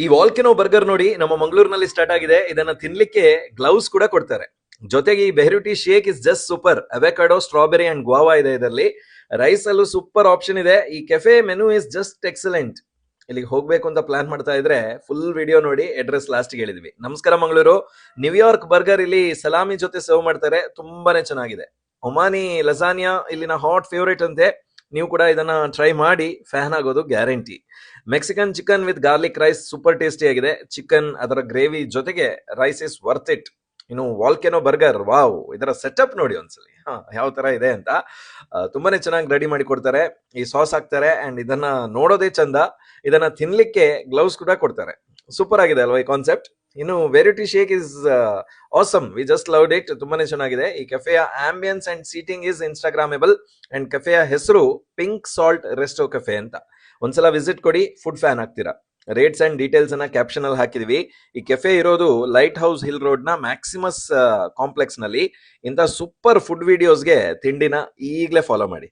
ಈ volcano burger ನೋಡಿ ನಮ್ಮ ಮಂಗಳೂರಿನಲ್ಲಿ ಸ್ಟಾರ್ಟ್ ಆಗಿದೆ. ಇದನ್ನ ತಿನ್ಲಿಕ್ಕೆ ಗ್ಲೌಸ್ ಕೂಡ ಕೊಡ್ತಾರೆ. ಜೊತೆಗೆ ಈ ಬೆಹ್ರೂಟಿ shake is just super. Avocado, strawberry and guava ಇದೆ ಇದರಲ್ಲಿ. ರೈಸ್ ಅಲ್ಲೂ ಸೂಪರ್ ಆಪ್ಷನ್ ಇದೆ. ಈ cafe menu is just excellent. ಇಲ್ಲಿಗೆ ಹೋಗ್ಬೇಕು ಅಂತ ಪ್ಲಾನ್ ಮಾಡ್ತಾ ಇದ್ರೆ ಫುಲ್ ವಿಡಿಯೋ ನೋಡಿ ಅಡ್ರೆಸ್ ಲಾಸ್ಟ್ ಹೇಳಿದ್ವಿ. ನಮಸ್ಕಾರ ಮಂಗಳೂರು. ನ್ಯೂಯಾರ್ಕ್ ಬರ್ಗರ್ ಇಲ್ಲಿ ಸಲಾಮಿ ಜೊತೆ ಸರ್ವ್ ಮಾಡ್ತಾರೆ, ತುಂಬಾನೇ ಚೆನ್ನಾಗಿದೆ. ಒಮಾನಿ ಲಸಾನಿಯಾ ಇಲ್ಲಿನ ಹಾಟ್ ಫೇವರೇಟ್ ಅಂತೆ. ನೀವು ಕೂಡ ಇದನ್ನ ಟ್ರೈ ಮಾಡಿ ಫ್ಯಾನ್ ಆಗೋದು guarantee. Mexican chicken with garlic rice super tasty ಆಗಿದೆ. ಚಿಕನ್ ಅದರ ಗ್ರೇವಿ ಜೊತೆಗೆ ರೈಸ್ ಇಸ್ ವರ್ತ್ ಇಟ್. ಇನ್ನು ವಾಲ್ಕೆನೋ ಬರ್ಗರ್, ವಾವ್, ಇದರ ಸೆಟಪ್ ನೋಡಿ ಒಂದ್ಸಲಿ ಯಾವ ತರ ಇದೆ ಅಂತ. ತುಂಬಾನೇ ಚೆನ್ನಾಗಿ ರೆಡಿ ಮಾಡಿ ಕೊಡ್ತಾರೆ. ಈ ಸಾಸ್ ಹಾಕ್ತಾರೆ ಅಂಡ್ ಇದನ್ನ ನೋಡೋದೇ ಚಂದ. ಇದನ್ನ ತಿನ್ಲಿಕ್ಕೆ ಗ್ಲೌಸ್ ಕೂಡ ಕೊಡ್ತಾರೆ. ಸೂಪರ್ ಆಗಿದೆ ಅಲ್ವಾ ಈ ಕಾನ್ಸೆಪ್ಟ್. ಇನ್ನು variety shake is awesome. We just loved it. ತುಂಬಾನೇ ಚೆನ್ನಾಗಿದೆ. ಈ ಕೆಫೆಯ ambience and seating is instagrammable. And ಕೆಫೆಯ ಹೆಸರು ಪಿಂಕ್ ಸಾಲ್ಟ್ ರೆಸ್ಟೋ ಕೆಫೆ ಅಂತ. ಒಂದ್ಸಲ ವಿಸಿಟ್ ಕೊಡಿ, ಫುಡ್ ಫ್ಯಾನ್ ಆಗ್ತೀರಾ. ರೇಟ್ಸ್ ಅಂಡ್ ಡೀಟೇಲ್ಸ್ ಅನ್ನ ಕ್ಯಾಪ್ಷನ್ ಅಲ್ಲಿ ಹಾಕಿದ್ವಿ. ಈ ಕೆಫೆ ಇರೋದು ಲೈಟ್ ಹೌಸ್ ಹಿಲ್ ರೋಡ್ ನ ಮ್ಯಾಕ್ಸಿಮಸ್ ಕಾಂಪ್ಲೆಕ್ಸ್ ನಲ್ಲಿ. ಇಂಥ ಸೂಪರ್ ಫುಡ್ ವಿಡಿಯೋಸ್ಗೆ ತಿಂಡಿನ ಈಗಲೇ ಫಾಲೋ ಮಾಡಿ.